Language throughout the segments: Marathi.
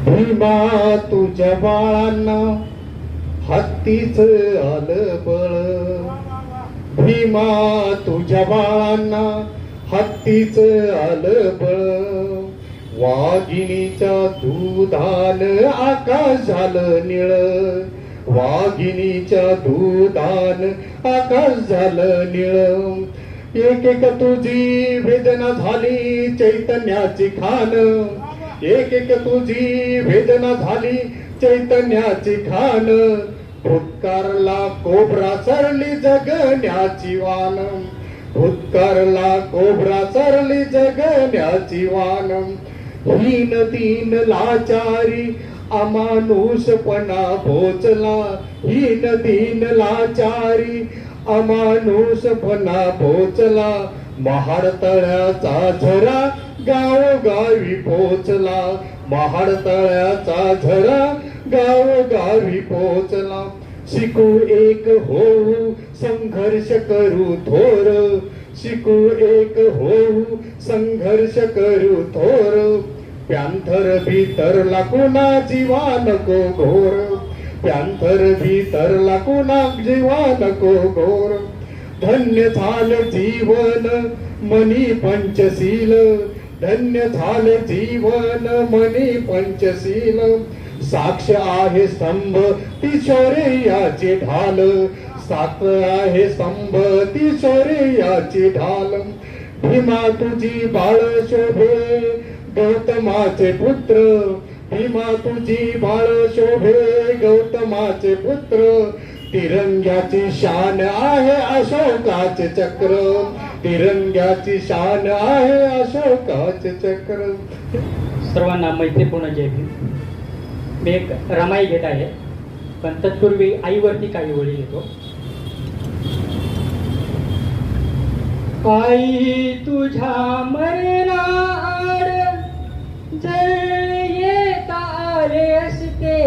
भीमा तुझ्या बाळांना हत्तीच आलं बळ. भीमा तुझ्या बाळांना हत्तीच आलं बळ. वाघिणीच्या दुधान आकाश झालं निळ. वाघिणीच्या दुधान आकाश झालं निळ. एक एक तुझी वेदना झाली चैतन्याची खान. एक एक तुझी वेदना झाली चैतन्याची खान. भूतकारला कोबरा चरली जगण्याची वान. भूतकारला कोबरा चरली जगण्याची वान. हीन दीन लाचारी अमानुषपणा भोचला. हीन दीन लाचारी अमानुषपणा भोचला. महाड तळ्याचा झरा गावोगावी पोचला. महाड तळ्याचा झरा गावोगावी पोचला. शिकू एक होऊ संघर्ष करू थोर. शिकू एक होऊ संघर्ष करू थोर. प्यांथर भीतरला कुणा जीवा नको घोर. प्यांथर भीतरला कुणा जीवा नको घोर. धन्य झालं जीवन मनी पंचशील. धन्य झालं जीवन मनी पंचशील. साक्ष आहे स्तंभ ती शौर्याची ढाल. साक्ष आहे स्तंभ ती शौर्याची ढाल. भीमा तुझी बाळ शोभे गौतमाचे पुत्र. भीमा तुझी बाळ शोभे गौतमाचे पुत्र. तिरंग्याची शान आहे अशोकाचे चक्र. तिरंग्याची शान आहे अशोकाचे चक्र. सर्वांना मैत्रीपूर्ण जय भीम. मी एक रमाई घेत आहे, पण तत्पूर्वी आईवरती काही ओळी येतो. आई तुझ्या मरणाआड जर येता आले असते.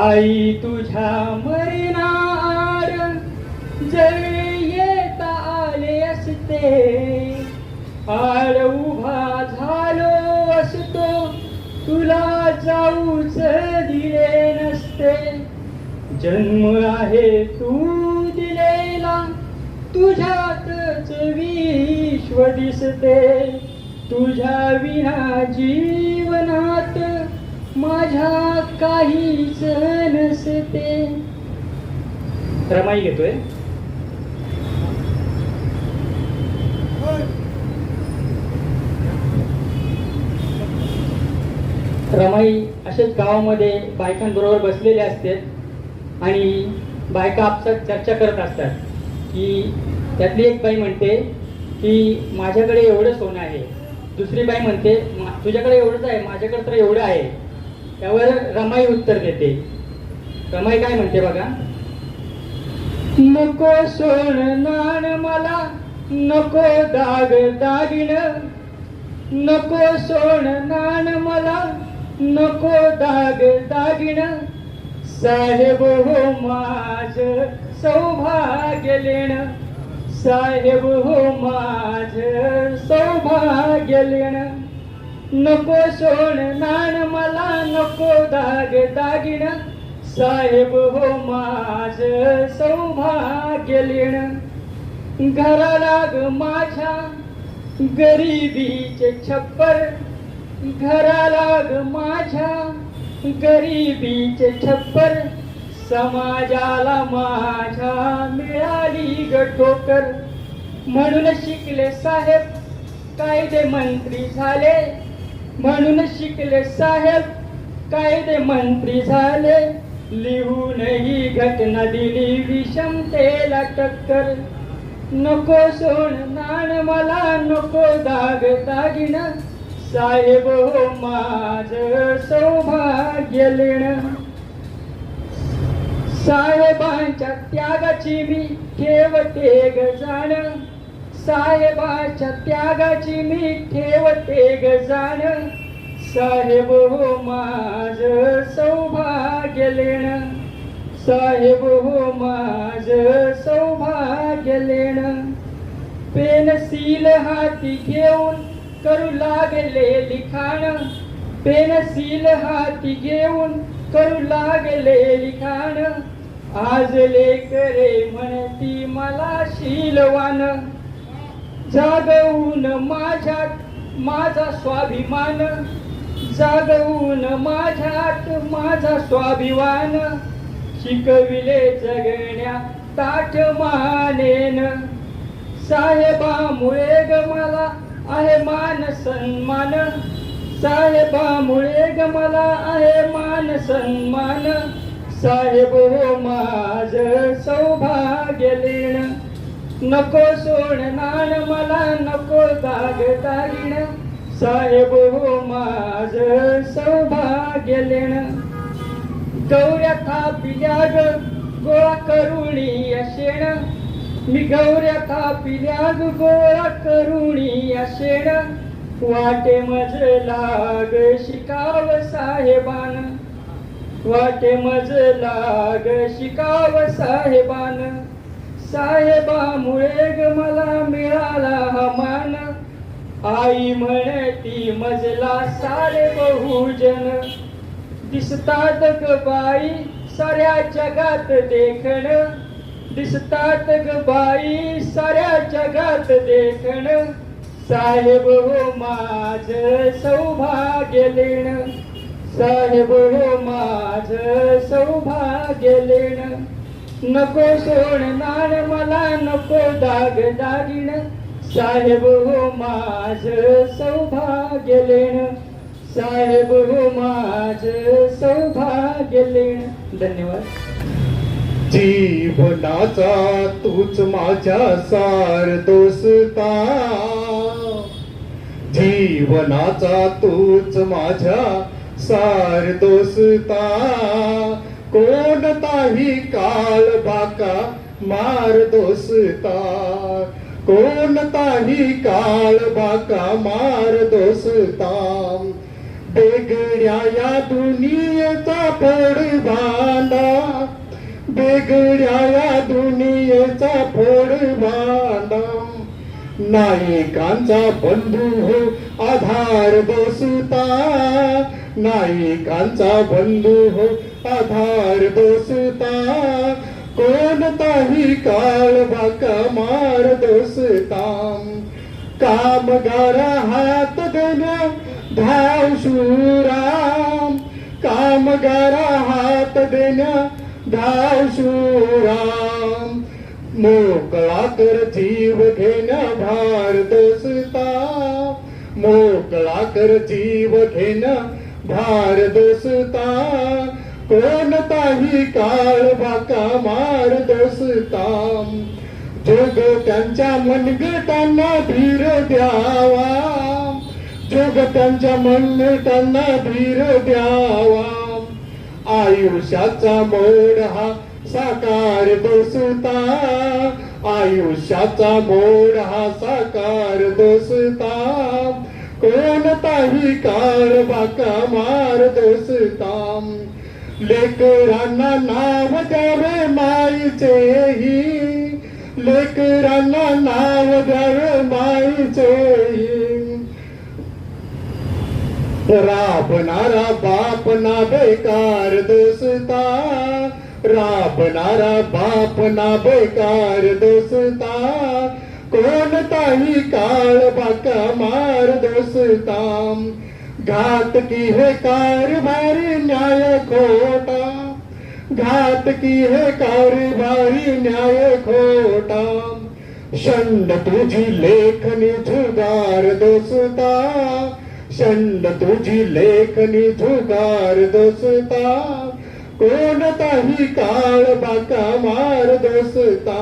आई तुझ्या मरणाआड जर येता आले असते. आड उभा झालो असतो तुला जाऊच दिले नसते. जन्म आहे तू दिलेला तुझ्यातच विश्व दिसते. तुझ्या विना जीवनात माझ्या काहीच नसते. रमाई घेतोय. रमाई असेच गावामध्ये बायकांबरोबर बसलेले असतात आणि बायका आपसात चर्चा करत असतात की त्यातली एक बाई म्हणते की माझ्याकडे एवढं सोनं आहे. दुसरी बाई म्हणते तुझ्याकडे एवढंच आहे, माझ्याकडे तर एवढं आहे. त्यावर रमाई उत्तर देते. रमाई काय म्हणते बघा. नको सोनं नाण मला नको दाग दागिन. नको सोनं नाण मला नको दाग दागिन. साहेब हो माझ सौभाग्य लेण. साहेब हो माझ सौभाग्य लेण. नको सोनं नाण मला नको दाग दागिन. साहेब हो माझ सौभाग्य लेण. घराला ग माझ्या गरिबीचे छप्पर. घराला ग माझ्या गरिबीचे छप्पर. समाजाला माझ्या मिळाली ग ठोकर. म्हणून शिकले साहेब कायदे मंत्री झाले. म्हणून शिकले साहेब कायदे मंत्री झाले. लिहून ही घटना दिली विषमतेला टक्कर. नको सोनं नाण मला नको दाग दागिन. साहेब हो माझ सौभाग्य लेण. साहेबांच्या त्यागाची मी ठेवते ग जाण. साहेबांच्या त्यागाची मी ठेवते ग जाण. साहेब हो माझ सौभाग्य लेण. साहेब हो माझ सौभाग्य लेण. पेन्सिल हाती घेऊन करू लागले लिखाण. पेनसील हाती घेऊन करू लागले लिखाण, आज लेकरे म्हणती मला शीलवान, जागवून माझ्यात माझा स्वाभिमान, जागवून माझ्यात माझा स्वाभिमान, शिकविले जगण्या ताठ मानेन, साहेबामुळे ग मला आहे मान सन्मान, साहेबामुळे ग मला आहे मान सन्मान, साहेब हो माझ सौभाग्य लेण, नको सोडणार मला नको दाग दागिण, साहेब हो माझ सौभाग्य लेण, गौऱ्या थापिल्या ग गोळा करुणी अशेण, मी गौऱ्या थापिल्या ग गोळा करुणी अशेण, वाटे मज लाग शिकाव साहेबान, वाटे मज लाग शिकाव साहेबान, साहेबामुळे ग मला मिळाला हा मान, आई म्हणती मजला सारे बहुजन, दिसतात ग बाई साऱ्या जगात देखण, दिसतात ग बाई साऱ्या जगात देखण, साहेब हो माझ सौभाग्य लेण, साहेब हो माझ सौभाग्य लेण, नको सोडणार मला नको दाग दागिन, साहेब हो माझ सौभाग्य लेण, साहेब हो माझ सौभाग्य लेण. धन्यवाद. जीवनाचा तूच माझ्या सार दोस्ता, जीवनाचा तूच माझ्या सार दोस्ता, कोणताही काळ बाका मार दोस्ता, कोणताही काळ बाका मार दोस्ता, बेगड्या या दुनियेचा फोडभांडा, बेगड्या या दुनियेचा फोडभांडा, नायकांचा बंधू हो आधार दोस्ता, नायकांचा बंधू हो आधार दोस्ता, कोणताही काळ बाका मार दोस्ता, कामगार हात देण्या धाव शूराम, कामगार हात देण्या धाव शूराम, मोकळा कर जीव घेण्या भार दोस्ता, मोकळा कर जीव घेण्या भार दोस्ता, कोणताही काळ बाका मार दोस्ता, जोग त्यांच्या मनगटांना धीर द्यावा, जोग त्यांच्या मनगटांना धीर द्यावा, आयुष्याचा मोड हा साकार दोस्ता, आयुष्याचा मोड हा साकार दोस्ता, कोणताही काळ बाका मार दोस्ता, लेकरांना नाव द्यावे माईचेही, लेकरांना नाव द्यावे माईचेही, राबणारा बाप ना बेकार दोस्ता, राबणारा बाप ना बेकार दोस्ता, कोणताही काळ बाका मार दोस्ता, घात की है कारभारी न्याय खोटा, घात की है कारभारी न्याय खोटा, शंड तुझी लेखनी जुगार दोस्ता, शंड तुझी लेखनी जुगार दोस्ता, कोणताही काळ बाका मार दोस्ता,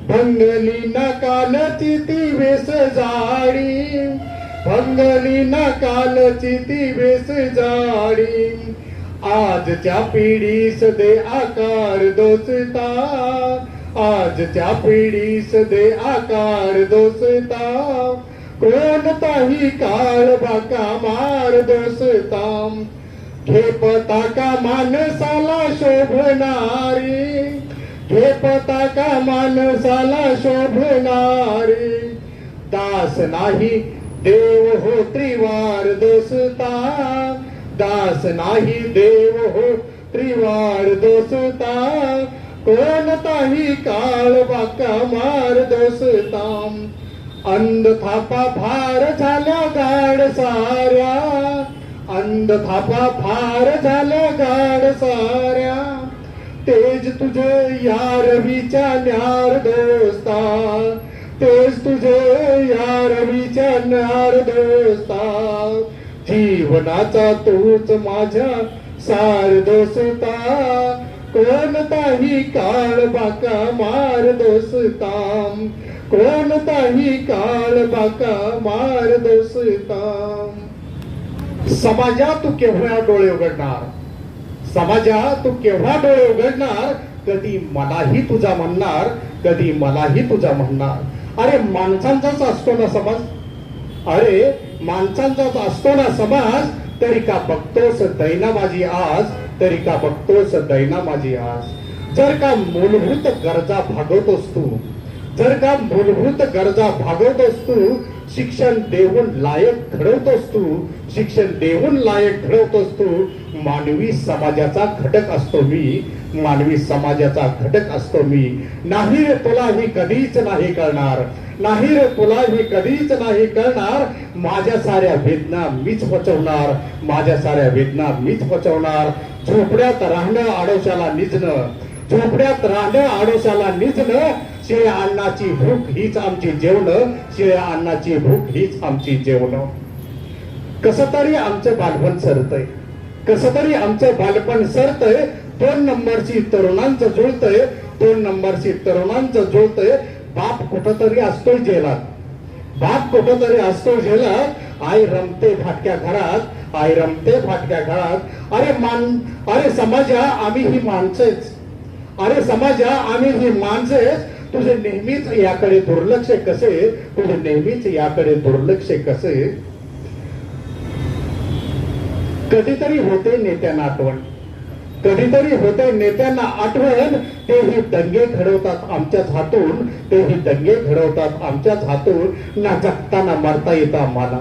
भंगली ना कालची ती वेस जाडी, भंगली ना कालची ती वेस जाडी, आजच्या पिढीस दे आकार दोस्ता, आजच्या पिढीस दे आकार दोस्ता, कोणताही काळ बाका मार दोस्ता, घेपता का माणसाला शोभणारी, घेपता का माणसाला शोभणारी, दास नाही देव हो त्रिवार दोसता, दास नाही देव हो त्रिवार दोसता, कोणताही काळ बाका मार दोसता. अंध थापा फार झाल्या गाड साऱ्या, अंध थापा फार झाल्या गाड साऱ्या, तेज तुझे यार विचारणार दोस्ता, तेज तुझे यार विचारणार दोस्ता. जीवनाचा तूच माझ्या सार दोस्ता, कोणताही काळ बाका मार दोस्ता, कोणताही काळ बाका मार दोस्ता. समाजात तू केव्हा डोळे उघडणार, समाजात तू केव्हा डोळे उघडणार, कधी मलाही तुझा म्हणणार, कधी मलाही तुझा म्हणणार. अरे माणसांचाच असतो ना समाज, अरे माणसांचाच असतो ना समाज, तरी का बघतोस दैना माझी आज, तरी का बघतोस दैना माझी आज. जर का मूलभूत गरजा भागवतोस तू, जर का मूलभूत गरजा भागवतोस तू, शिक्षण देऊन लायक घडवतोस तू, शिक्षण देऊन लायक घडवतोस तू. मानवी समाजाचा घटक असतो मी, मानवी समाजाचा घटक असतो मी. नाही रे तुला ही कधीच नाही कळणार, नाही रे तुला ही कधीच नाही कळणार. माझ्या साऱ्या वेदना मीच पचवणार, माझ्या साऱ्या वेदना मीच पचवणार. झोपड्यात राहणं आडोशाला निजणं, झोपड्यात राहणं आडोशाला निजणं. शिळ्या अन्नाची भूक हीच आमची जेवण, शिळ्या अन्नाची भूक हीच आमची जेवण. कसं तरी आमचं बालपण सरतय, कसं तरी आमचं बालपण सरतय. 2 नंबरची तरुणांचं जुळतंय, 2 नंबरची तरुणांचं जुळतंय. बाप कुठंतरी असतोय जेलात, बाप कुठंतरी असतो जेलात. आई रमते फाटक्या घरात, आई रमते फाटक्या घरात. अरे समाजा आम्ही ही माणसेच, अरे समाजा आम्ही ही माणसेच. तुझे नेहमीच याकडे दुर्लक्ष कसे, तुझे नेहमीच याकडे दुर्लक्ष कसे. कधीतरी होते नेत्यांना आठवण, कधीतरी होते नेत्यांना आठवण. तेही दंगे घडवतात आमच्याच हातून, तेही दंगे घडवतात आमच्याच हातून. ना जगताना मरता येतं आम्हाला,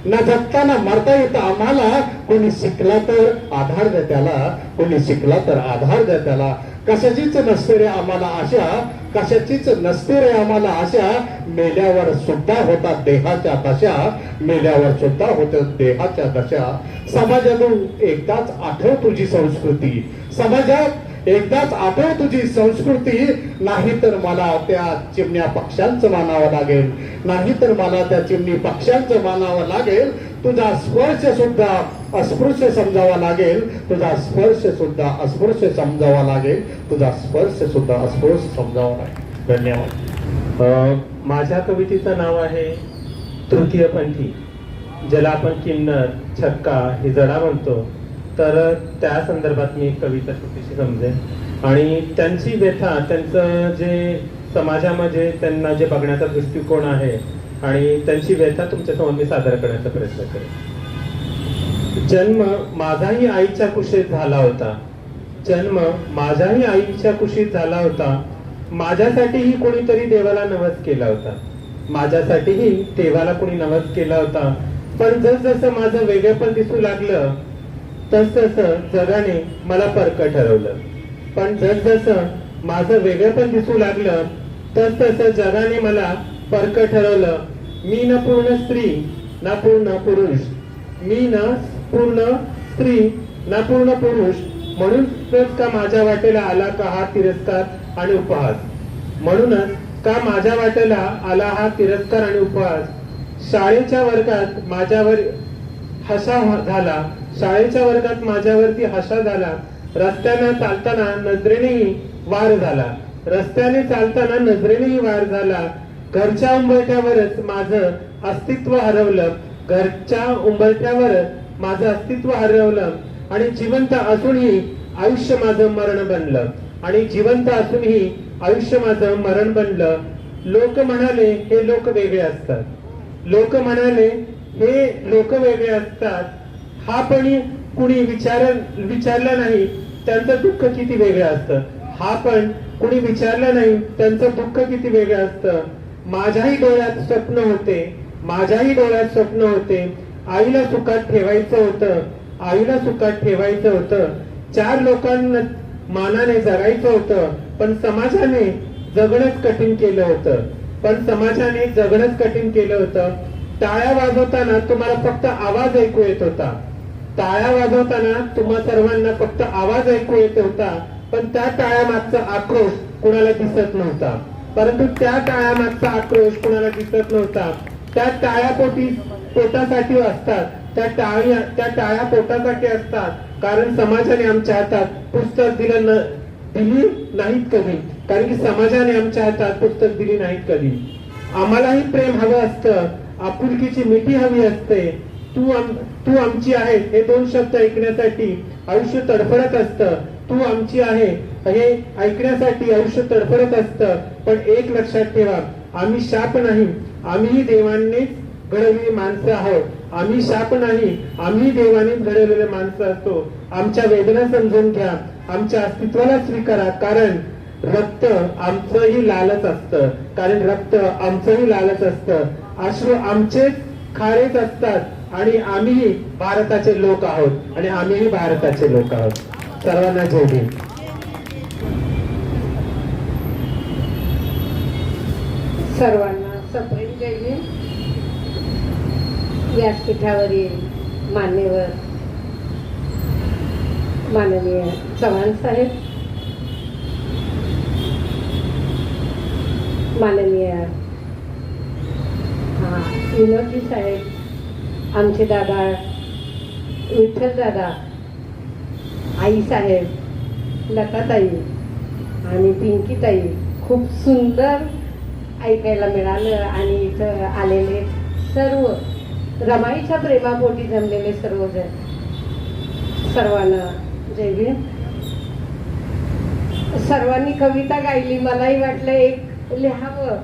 ना जगताना मरता येतं आम्हाला. कोणी शिकला तर आधार द्या त्याला, कोणी शिकला तर आधार द्या त्याला. कशाचीच नसते रे आम्हाला आशा, कशाचीच नसते रे आम्हाला आशा. मेल्यावर सुद्धा होतात देहाच्या दशा, मेल्यावर सुद्धा होतात देहाच्या दशा. समाजातून एकदाच आठव तुझी संस्कृती, समाजात एकदाच आठव तुझी संस्कृती. नाही तर मला त्या चिमण्या पक्ष्यांचं मानावं लागेल, नाही तर मला त्या चिमणी पक्ष्यांचं मानावं लागेल. तुझा स्पर्श सुद्धा अस्पृश्य समजावा लागेल, तुझा स्पर्श सुद्धा अस्पृश्य समजावा लागेल, तुझा स्पर्श सुद्धा अस्पृश्य समजावा लागेल. धन्यवाद. माझ्या कवितेचं नाव आहे तृतीयपंथी, ज्याला आपण किन्नर, छक्का हे जडा म्हणतो. तर त्या संदर्भात मी एक कविता छोटीशी समजेन आणि त्यांची व्यथा, त्यांचं जे समाजामध्ये त्यांना जे बघण्याचा दृष्टिकोन आहे आणि त्यांची व्यथा तुमच्यासमोर मी सादर करण्याचा प्रयत्न करेन. जन्म माझाही आईच्या कुशीत झाला होता, जन्म माझ्याही आईच्या कुशीत झाला होता. माझ्यासाठीही कोणीतरी देवाला नवस केला होता, माझ्यासाठीही देवाला कोणी नवस केला होता. पण जसजसं माझं वेगळेपण दिसू लागलं तसतसं जगाने मला परकं ठरवलं. पण जसजसं माझं वेगळेपण दिसू लागलं तसतसं जगाने मला परकं ठरवलं. मी न पूर्ण स्त्री ना पूर्ण पुरुष, मी न पूर्ण स्त्री ना पूर्ण पुरुष. म्हणूनच का माझ्या वाटेला आला का हा तिरस्कार आणि उपहास, म्हणूनच का माझ्या वाटेला आला हा तिरस्कार आणि उपहास. शाळेच्या वर्गात माझ्यावर हसा झाला, शाळेच्या वर्गात माझ्यावरती हसा झाला. रस्त्याने चालताना नजरेनेही वार झाला, रस्त्याने चालताना नजरेनेही वार झाला. घरच्या उंबरठ्यावरच माझं अस्तित्व हरवलं, घरच्या उंबरठ्यावरच माझं अस्तित्व हरवलं. आणि जिवंत असूनही आयुष्य माझं मरण बनलं, आणि जिवंत असूनही आयुष्य माझं मरण बनलं. लोक म्हणाले हे लोक वेगळे असतात, लोक म्हणाले हे लोक वेगळे असतात. हा पण कुणी विचारलं नाही त्यांचं दुःख किती वेगळं असतं, हा पण कुणी विचारलं नाही त्यांचं दुःख किती वेगळं असतं. माझ्याही डोळ्यात स्वप्न होते, माझ्याही डोळ्यात स्वप्न होते. आईला सुखात ठेवायचं होतं, आईला सुखात ठेवायचं होतं. 4 लोकांना मानाने जगायचं होतं, पण समाजाने जगणंच कठीण केलं होतं. टाळ्या वाजवताना तुम्हाला फक्त आवाज ऐकू येत होता. टाळ्या वाजवताना तुम्हा सर्वांना फक्त आवाज ऐकू येत होता, पण त्या टाळ्या मागचा आक्रोश कुणाला दिसत नव्हता. त्या टाळ्या पोटासाठी असतात. त्या टाळ्या पोटासाठी असतात, कारण समाजाने आमच्या हातात पुस्तक दिली नाहीत कधी. आम्हालाही प्रेम हवं असतं, आपुलकीची मिठी हवी असते. तू आमची आहे हे 2 शब्द ऐकण्यासाठी आयुष्य तडफडत असतं. तू आमची आहे हे ऐकण्यासाठी आयुष्य तडफडत असतं. पण एक लक्षात ठेवा, आम्ही शाप नाही, आम्ही देवानेच घडवलेली माणसं आहोत. आम्ही देवानेच घडवलेले माणसं असतो. आमच्या वेदना समजून घ्या, आमच्या अस्तित्वाला स्वीकारा, कारण रक्त आमचंही लालच असतं. अश्रू आमचेच खारेच असतात आणि आम्हीही भारताचे लोक आहोत. सर्वांना जय भीम. सर्वांना सप्रेम जय भीम. व्यासपीठावरील मान्यवर माननीय चव्हाण साहेब, माननीय विनोदजी साहेब, आमचे दादा विठ्ठल दादा, आई साहेब, लताताई आणि पिंकीताई, खूप सुंदर ऐकायला मिळालं. आणि इथं आलेले सर्व रमाईच्या प्रेमापोटी जमलेले सर्वजण, सर्वांना जय भीम. सर्वांनी कविता गायली, मलाही वाटलं एक लिहावं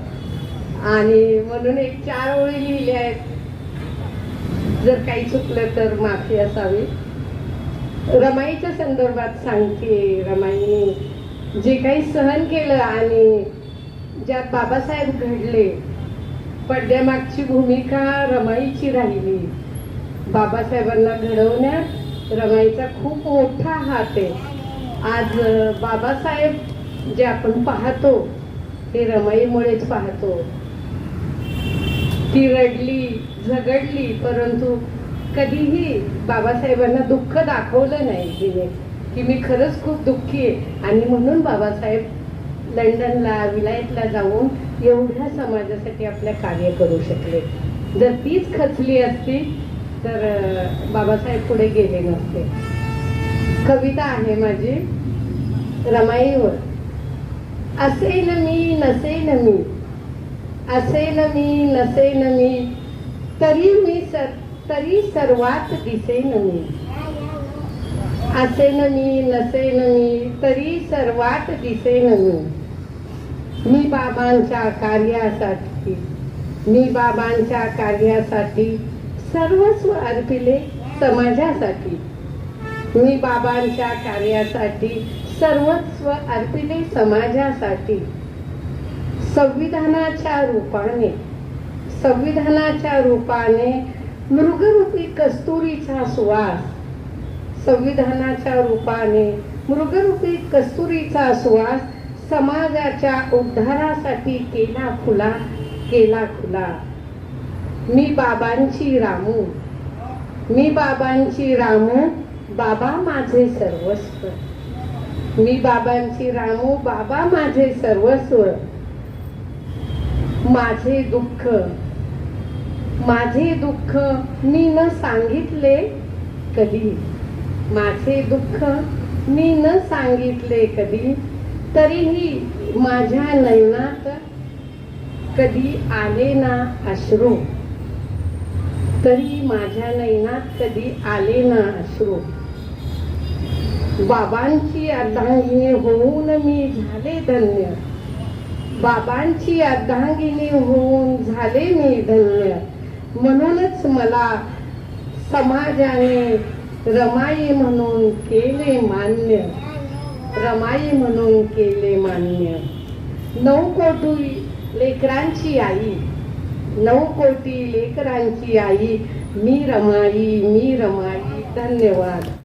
आणि म्हणून 4 ओळी लिहिल्या आहेत. जर काही चुकलं तर माफी असावी. रमाईच्या संदर्भात सांगते. रमाईने जे काही सहन केलं आणि ज्यात बाबासाहेब घडले, पडद्यामागची भूमिका रमाईची राहिली. बाबासाहेबांना घडवण्यात रमाईचा खूप मोठा हात आहे. आज बाबासाहेब जे आपण पाहतो ते रमाईमुळेच पाहतो. ती रडली, झगडली, परंतु कधीही बाबासाहेबांना दुःख दाखवलं नाही तिने की मी खरंच खूप दुःखी आहे. आणि म्हणून बाबासाहेब लंडनला, विलायतला जाऊन एवढ्या समाजासाठी आपल्या कार्य करू शकले. जर तीच खचली असती तर बाबासाहेब पुढे गेले नसते. कविता आहे माझी रमाईवर. असेल मी नसेल मी, असेल मी नसेल मी, तरी सर्वात दिसेन मी. असेन मी नसेन मी, तरी सर्वात दिसेन मी. मी बाबांच्या कार्यासाठी सर्वस्व अर्पिले समाजासाठी. मी बाबांच्या कार्यासाठी सर्वस्व अर्पिले समाजासाठी. संविधानाच्या रूपाने मृगरूपी कस्तुरीचा सुवास, संविधानाच्या रूपाने मृगरूपी कस्तुरीचा सुवास समाजाच्या उद्धारासाठी केला खुला. मी बाबांची रामू, बाबा माझे सर्वस्व. मी बाबांची रामू, बाबा माझे सर्वस्व. माझे दुःख मी न सांगितले कधी. माझे दुःख मी न सांगितले कधी, तरीही माझ्या नयनात कधी आले ना अश्रू. तरी माझ्या नयनात कधी आले ना अश्रू. बाबांची अर्धांगिनी होऊन मी झाले धन्य. बाबांची अर्धांगिनी होऊन झाले मी धन्य. म्हणूनच मला समाजाने रमाई म्हणून केले मान्य. रमाई म्हणून केले मान्य. 9 कोटी लेकरांची आई, 9 कोटी लेकरांची आई, मी रमाई धन्यवाद.